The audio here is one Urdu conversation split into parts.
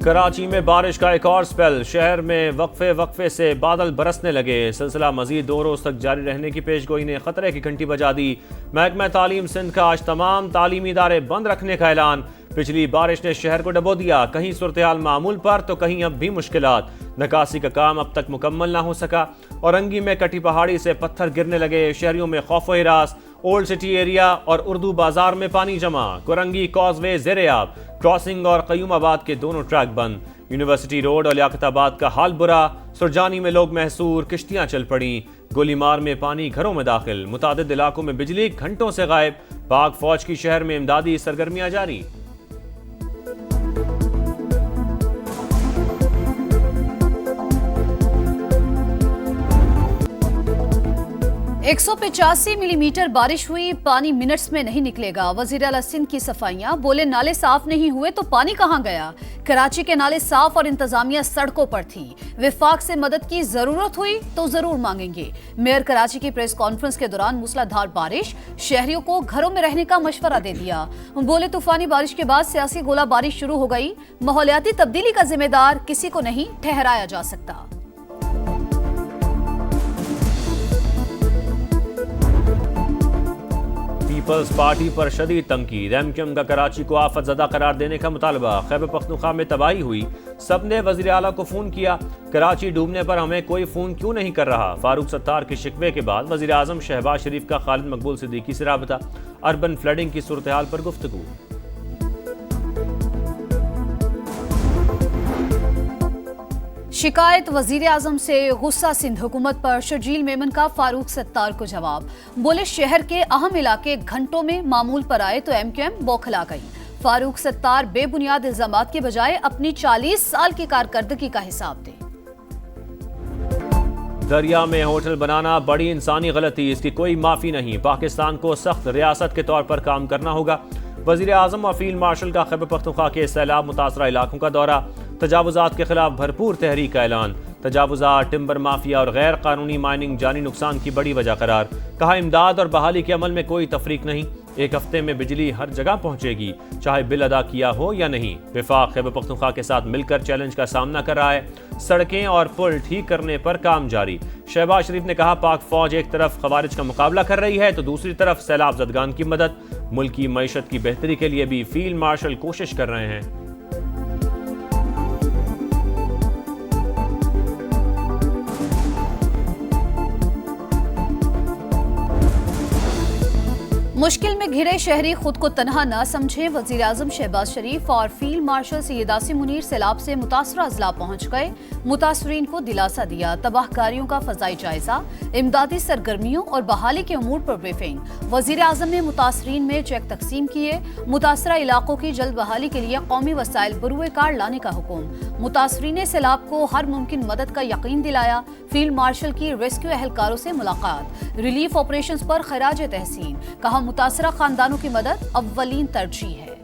کراچی میں بارش کا ایک اور سپیل، شہر میں وقفے سے بادل برسنے لگے۔ سلسلہ مزید 2 روز تک جاری رہنے کی پیشگوئی نے خطرے کی گھنٹی بجا دی۔ محکمہ تعلیم سندھ کا آج تمام تعلیمی ادارے بند رکھنے کا اعلان۔ پچھلی بارش نے شہر کو ڈبو دیا، کہیں صورتحال معمول پر تو کہیں اب بھی مشکلات۔ نکاسی کا کام اب تک مکمل نہ ہو سکا۔ اورنگی میں کٹی پہاڑی سے پتھر گرنے لگے، شہریوں میں خوف و ہراس۔ اولڈ سٹی ایریا اور اردو بازار میں پانی جمع، کورنگی کاز وے زیر آب، کراسنگ اور قیوم آباد کے دونوں ٹریک بند۔ یونیورسٹی روڈ اور لیاقت آباد کا حال برا، سرجانی میں لوگ محصور، کشتیاں چل پڑیں۔ گولی مار میں پانی گھروں میں داخل، متعدد علاقوں میں بجلی گھنٹوں سے غائب۔ پاک فوج کی شہر میں امدادی سرگرمیاں جاری۔ 185 ملی میٹر بارش ہوئی، پانی منٹس میں نہیں نکلے گا۔ وزیر اعلیٰ سندھ کی صفائیاں، بولے نالے صاف نہیں ہوئے تو پانی کہاں گیا؟ کراچی کے نالے صاف اور انتظامیہ سڑکوں پر تھی۔ وفاق سے مدد کی ضرورت ہوئی تو ضرور مانگیں گے۔ میئر کراچی کی پریس کانفرنس کے دوران موسلادھار بارش، شہریوں کو گھروں میں رہنے کا مشورہ دے دیا۔ بولے طوفانی بارش کے بعد سیاسی گولہ باری شروع ہو گئی، ماحولیاتی تبدیلی کا ذمہ دار کسی کو نہیں ٹھہرایا جا سکتا۔ پیپلز پارٹی پر شدید تنقید، ایم کیو ایم کا کراچی کو آفت زدہ قرار دینے کا مطالبہ۔ خیبر پختونخوا میں تباہی ہوئی، سب نے وزیر اعلیٰ کو فون کیا، کراچی ڈوبنے پر ہمیں کوئی فون کیوں نہیں کر رہا؟ فاروق ستار کے شکوے کے بعد وزیر اعظم شہباز شریف کا خالد مقبول صدیقی سے رابطہ، اربن فلڈنگ کی صورتحال پر گفتگو۔ شکایت وزیر اعظم سے، غصہ سندھ حکومت پر، شرجیل میمن کا فاروق ستار کو جواب۔ بولے شہر کے اہم علاقے گھنٹوں میں معمول پر آئے تو ایم کیو ایم بوکھلا گئی۔ فاروق ستار بے بنیاد الزامات کے بجائے اپنی 40 سال کی کارکردگی کا حساب دیں۔ دریا میں ہوٹل بنانا بڑی انسانی غلطی، اس کی کوئی معافی نہیں، پاکستان کو سخت ریاست کے طور پر کام کرنا ہوگا۔ وزیر اعظم اور فیلڈ مارشل کا خیبر پختونخوا کے سیلاب متاثرہ علاقوں کا دورہ، تجاوزات کے خلاف بھرپور تحریک کا اعلان۔ تجاوزات، ٹمبر مافیا اور غیر قانونی مائننگ جانی نقصان کی بڑی وجہ قرار، کہا امداد اور بحالی کے عمل میں کوئی تفریق نہیں، 1 ہفتے میں بجلی ہر جگہ پہنچے گی، چاہے بل ادا کیا ہو یا نہیں۔ وفاق خیبر پختونخوا کے ساتھ مل کر چیلنج کا سامنا کر رہا ہے، سڑکیں اور پل ٹھیک کرنے پر کام جاری۔ شہباز شریف نے کہا پاک فوج ایک طرف خوارج کا مقابلہ کر رہی ہے تو دوسری طرف سیلاب زدگان کی مدد، ملکی معیشت کی بہتری کے لیے بھی فیلڈ مارشل کوشش کر رہے ہیں۔ مشکل میں گھرے شہری خود کو تنہا نہ سمجھیں، وزیر اعظم شہباز شریف اور فیلڈ مارشل سید عاصم منیر سیلاب سے متاثرہ اضلاع پہنچ گئے، متاثرین کو دلاسا دیا، تباہ کاریوں کا فضائی جائزہ، امدادی سرگرمیوں اور بحالی کے امور پر بریفنگ۔ وزیر اعظم نے متاثرین میں چیک تقسیم کیے، متاثرہ علاقوں کی جلد بحالی کے لیے قومی وسائل بروئے کار لانے کا حکم۔ متاثرین سیلاب کو ہر ممکن مدد کا یقین دلایا۔ فیلڈ مارشل کی ریسکیو اہلکاروں سے ملاقات، ریلیف آپریشنز پر خراج تحسین، کہا متاثرہ خاندانوں کی مدد اولین ترجیح ہے۔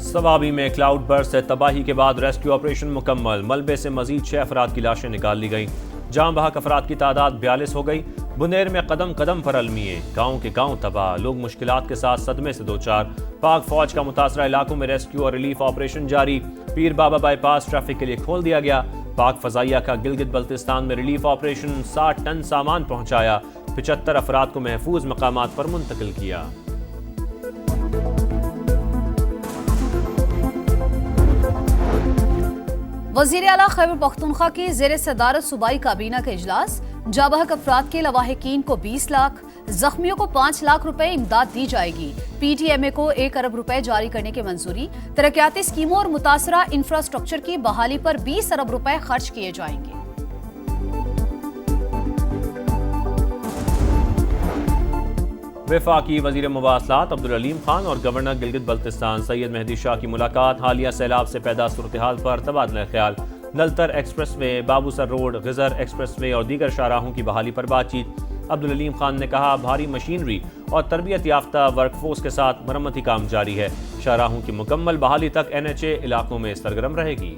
صوابی میں کلاؤڈ برسٹ سے تباہی کے بعد ریسکیو آپریشن مکمل، ملبے سے مزید 6 افراد کی لاشیں نکال لی گئیں، جاں بحق افراد کی تعداد 42 ہو گئی۔ بنیر میں قدم قدم پر المیے، گاؤں کے گاؤں تباہ، لوگ مشکلات کے ساتھ صدمے سے دوچار۔ پاک فوج کا متاثرہ علاقوں میں ریسکیو اور ریلیف آپریشن جاری، پیر بابا بائی پاس ٹریفک کے لیے کھول دیا گیا۔ پاک فضائیہ کا گلگت بلتستان میں ریلیف آپریشن، 60 ٹن سامان پہنچایا، 75 افراد کو محفوظ مقامات پر منتقل کیا۔ وزیر اعلیٰ خیبر پختونخوا کی زیر صدارت صوبائی کابینہ کا اجلاس، جاں بحق افراد کے لواحقین کو 20 لاکھ، زخمیوں کو 5 لاکھ روپے امداد دی جائے گی۔ پی ٹی ایم اے کو 1 ارب روپے جاری کرنے کی منظوری، ترقیاتی اسکیموں اور متاثرہ انفراسٹرکچر کی بحالی پر 20 ارب روپے خرچ کیے جائیں گے۔ وفاقی وزیر مواصلات عبدالعلیم خان اور گورنر گلگت بلتستان سید مہدی شاہ کی ملاقات، حالیہ سیلاب سے پیدا صورتحال پر تبادلہ خیال، نلتر ایکسپریس وے، بابو سر روڈ، غزر ایکسپریس وے اور دیگر شاہراہوں کی بحالی پر بات چیت۔ عبدالعلیم خان نے کہا بھاری مشینری اور تربیت یافتہ ورک فورس کے ساتھ مرمتی کام جاری ہے، شاہراہوں کی مکمل بحالی تک NHA علاقوں میں سرگرم رہے گی۔